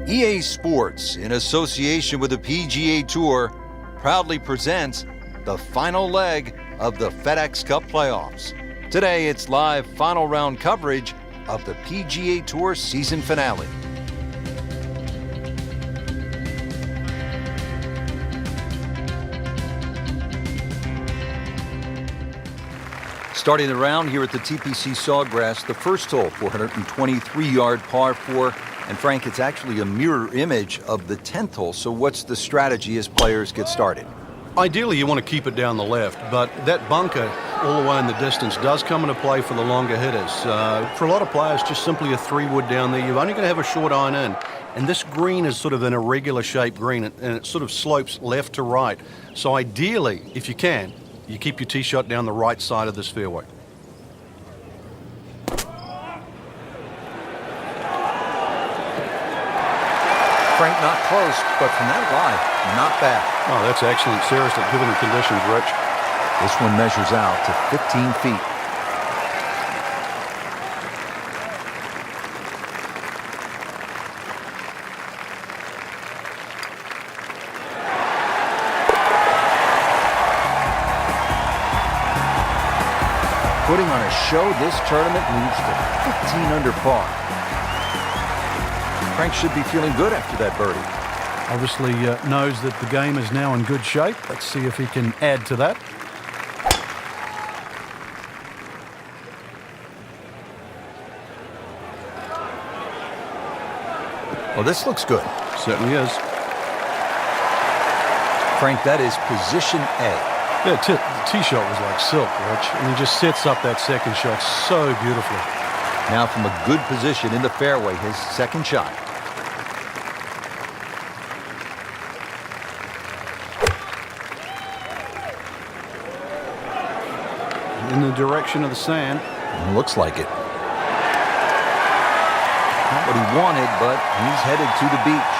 EA Sports, in association with the PGA Tour, proudly presents the final leg of the FedEx Cup playoffs. Today, it's live final round coverage of the PGA Tour season finale. Starting the round here at the TPC Sawgrass, the first hole, 423-yard par 4. And Frank, it's actually a mirror image of the 10th hole. So what's the strategy as players get started? Ideally, you want to keep it down the left, but that bunker all the way in the distance does come into play for the longer hitters. For a lot of players, just simply a 3-wood down there. You're only going to have a short iron in. And this green is sort of an irregular shaped green, and it sort of slopes left to right. So ideally, if you can, you keep your tee shot down the right side of this fairway. Frank, not close, but from that line, not bad. Oh, that's excellent. Seriously, given the conditions, Rich. This one measures out to 15 feet. Putting on a show, this tournament moves to 15 under par. Frank should be feeling good after that birdie. Obviously knows that the game is now in good shape. Let's see if he can add to that. Well, this looks good. Certainly is. Frank, that is position A. Yeah, the tee shot was like silk, Rich, and he just sets up that second shot so beautifully. Now from a good position in the fairway, his second shot. In the direction of the sand. Looks like it. Not what he wanted, but he's headed to the beach.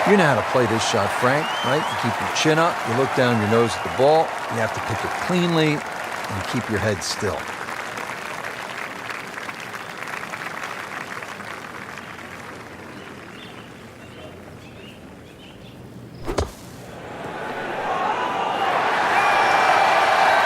You know how to play this shot, Frank, right? You keep your chin up, you look down your nose at the ball, you have to pick it cleanly, and keep your head still.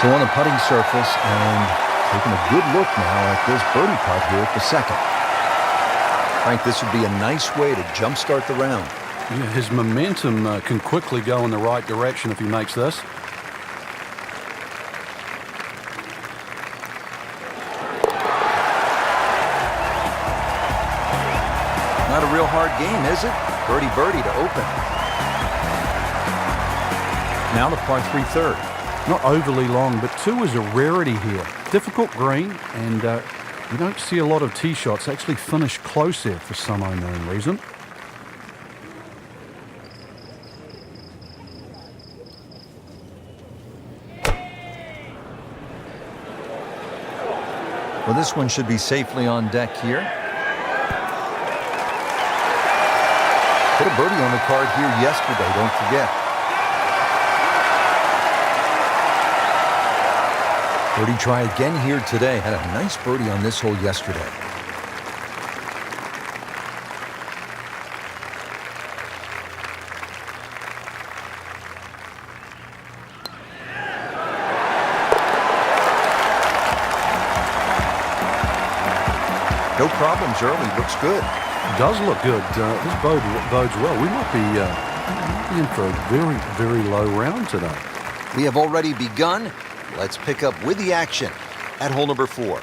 So on the putting surface, and taking a good look now at this birdie putt here at the second. Frank, this would be a nice way to jumpstart the round. Yeah, his momentum can quickly go in the right direction if he makes this. Not a real hard game, is it? Birdie to open. Now the par 3 third. Not overly long, but 2 is a rarity here. Difficult green, and you don't see a lot of tee shots actually finish close here for some unknown reason. Well, this one should be safely on deck here. Put a birdie on the card here yesterday, don't forget. Birdie try again here today. Had a nice birdie on this hole yesterday. No problems early. Looks good. It does look good. This bodes well. We might be in for a very, very low round today. We have already begun. Let's pick up with the action at hole number 4.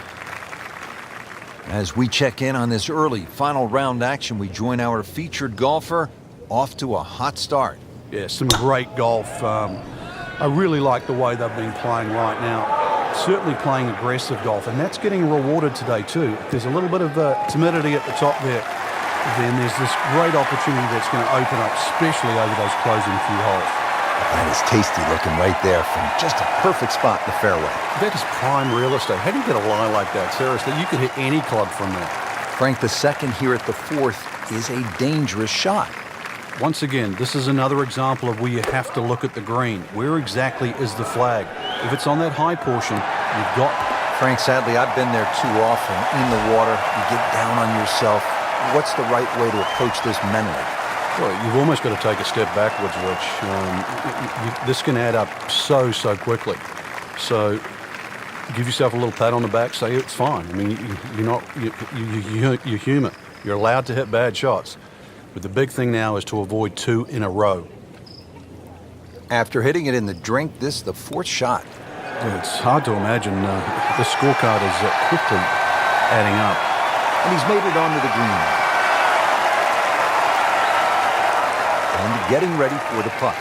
As we check in on this early final round action, we join our featured golfer off to a hot start. Yeah, some great golf. I really like the way they've been playing right now. Certainly playing aggressive golf, and that's getting rewarded today too. If there's a little bit of timidity at the top there, then there's this great opportunity that's going to open up, especially over those closing few holes. That is tasty looking right there from just a perfect spot in the fairway. That is prime real estate. How do you get a lie like that? Seriously, you could hit any club from there. Frank, the second here at the 4th is a dangerous shot. Once again, this is another example of where you have to look at the green. Where exactly is the flag? If it's on that high portion, you've got Frank, sadly, I've been there too often. In the water, you get down on yourself. What's the right way to approach this mentally? Well, you've almost got to take a step backwards, Rich. This can add up so quickly. So give yourself a little pat on the back, say it's fine. I mean, you're human. You're allowed to hit bad shots. But the big thing now is to avoid 2 in a row. After hitting it in the drink, this is the 4th shot. Yeah, it's hard to imagine. The scorecard is quickly adding up. And he's made it onto the green. And getting ready for the putt.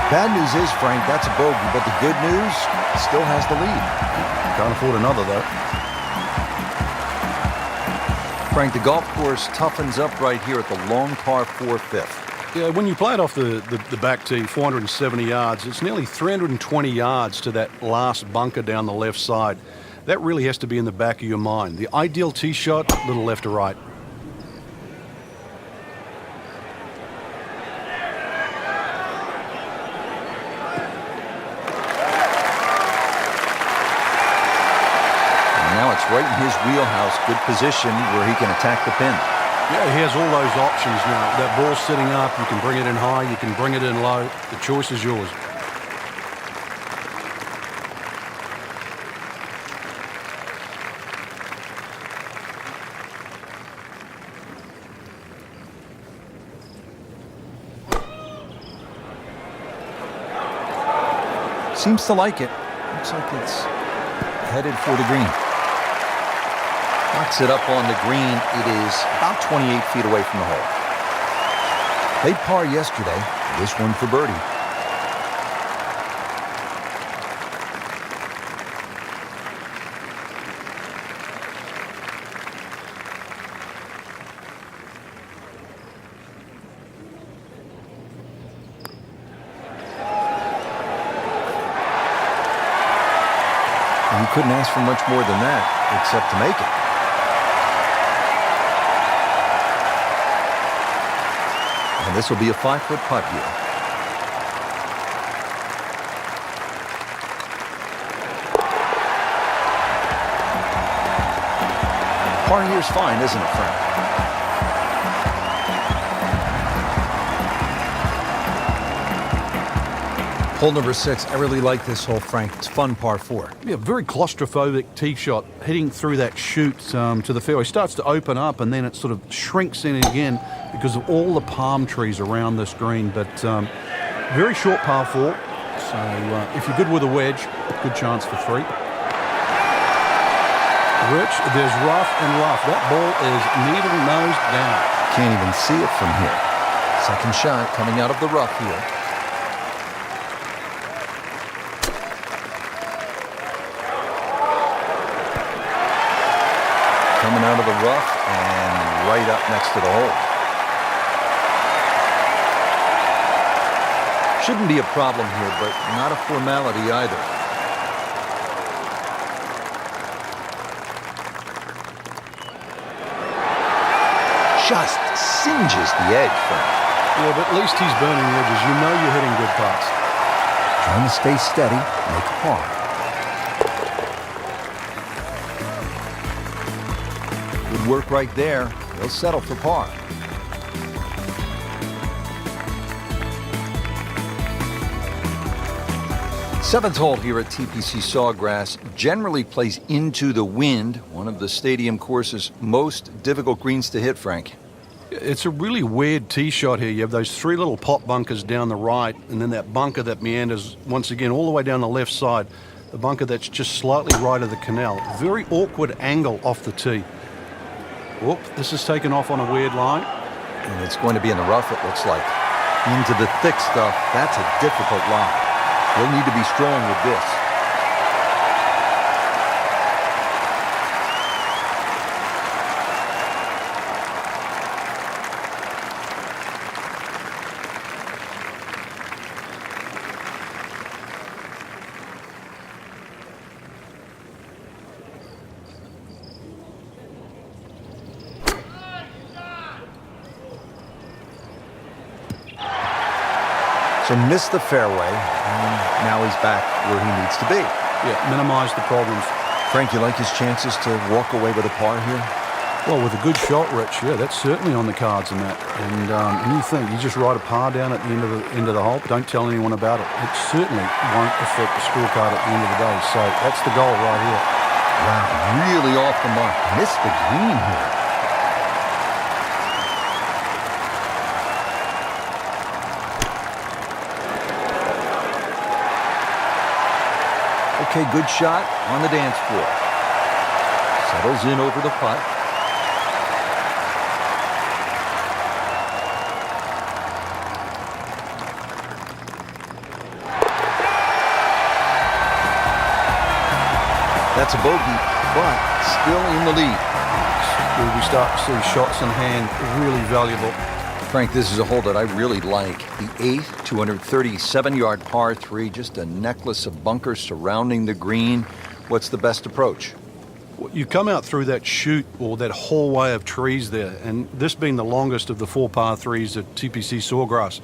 Bad news is, Frank, that's a bogey, but the good news, still has the lead. Can't afford another, though. Frank, the golf course toughens up right here at the long par 4 fifth. Yeah, when you play it off the back tee, 470 yards, it's nearly 320 yards to that last bunker down the left side. That really has to be in the back of your mind. The ideal tee shot, little left to right. It's right in his wheelhouse, good position where he can attack the pin. Yeah, he has all those options now. That ball's sitting up, you can bring it in high, you can bring it in low. The choice is yours. Seems to like it. Looks like it's headed for the green. Knocks it up on the green. It is about 28 feet away from the hole. They par yesterday. This one for birdie. And you couldn't ask for much more than that, except to make it. And this will be a 5-foot putt here. Par here's fine, isn't it, Frank? Hole number 6. I really like this hole, Frank. It's fun, par 4. Yeah, very claustrophobic tee shot, heading through that chute to the fairway. Starts to open up, and then it sort of shrinks in again because of all the palm trees around this green. But very short par 4. So if you're good with a wedge, good chance for 3. Rich, there's rough and rough. That ball is needle-nosed down. Can't even see it from here. Second shot coming out of the rough here. Coming out of the rough and right up next to the hole. Shouldn't be a problem here, but not a formality either. Just singes the edge, Frank. Yeah, but at least he's burning edges. You know you're hitting good putts. Trying to stay steady, make a par. Good work right there. He'll settle for par. Seventh hole here at TPC Sawgrass generally plays into the wind, one of the stadium course's most difficult greens to hit, Frank. It's a really weird tee shot here. You have those 3 little pot bunkers down the right, and then that bunker that meanders once again all the way down the left side. The bunker that's just slightly right of the canal. Very awkward angle off the tee. Whoop, this is taken off on a weird line. And it's going to be in the rough, it looks like. Into the thick stuff, that's a difficult line. He'll need to be strong with this. So missed the fairway, and now he's back where he needs to be. Yeah, minimize the problems. Frank, you like his chances to walk away with a par here? Well, with a good shot, Rich, yeah, that's certainly on the cards in that. And you think you just write a par down at the end of the hole, but don't tell anyone about it. It certainly won't affect the scorecard at the end of the day. So that's the goal right here. Wow, really off the mark. Missed the green here. Okay, good shot on the dance floor. Settles in over the putt. That's a bogey, but still in the lead. We start to see shots in hand really valuable. Frank, this is a hole that I really like. The 8th, 237-yard par 3, just a necklace of bunkers surrounding the green. What's the best approach? You come out through that chute or that hallway of trees there, and this being the longest of the 4 par 3s at TPC Sawgrass,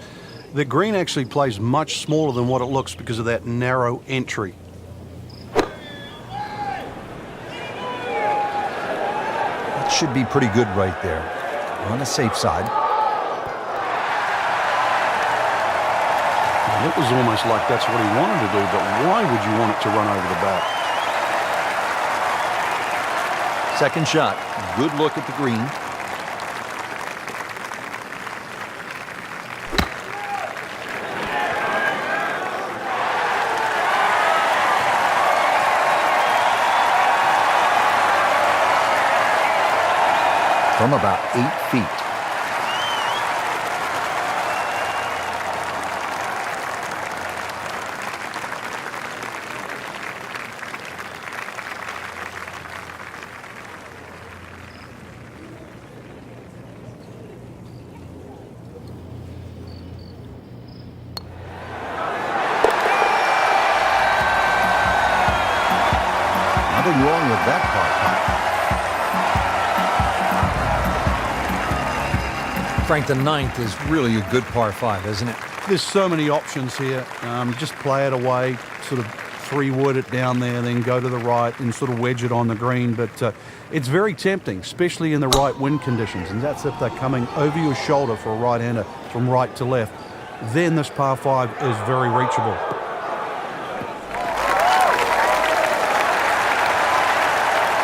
the green actually plays much smaller than what it looks because of that narrow entry. That should be pretty good right there. On the safe side. It was almost like that's what he wanted to do, but why would you want it to run over the back? Second shot. Good look at the green. From about 8 feet. Nothing wrong with that par putt. Frank, the 9th is really a good par 5, isn't it? There's so many options here. Just play it away, sort of 3-wood it down there, then go to the right and sort of wedge it on the green. But it's very tempting, especially in the right wind conditions. And that's if they're coming over your shoulder for a right-hander from right to left. Then this par 5 is very reachable.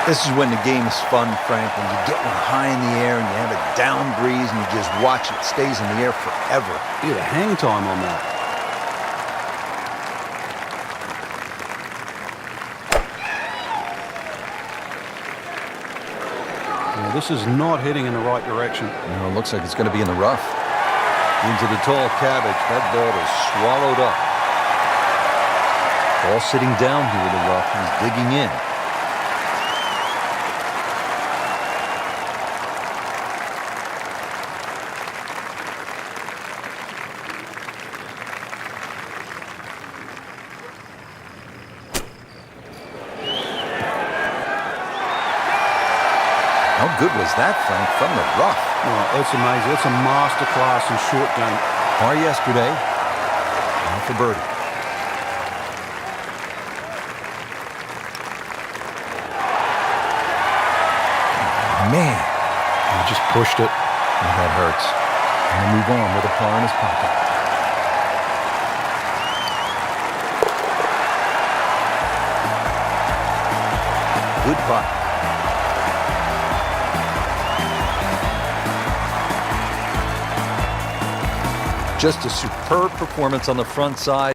This is when the game is fun, Frank, when you get one high in the air and you have a down breeze and you just watch it stays in the air forever. Yeah, hang time on that. Well, this is not heading in the right direction. No, it looks like it's going to be in the rough. Into the tall cabbage. That ball is swallowed up. Ball sitting down here in the rough. He's digging in. How good was that, Frank, from the rough? Oh, it's amazing. It's a master class in short game. Par yesterday. Now for birdie. Man. He just pushed it. And that hurts. And to move on with a par in his pocket. Good putt. Just a superb performance on the front side.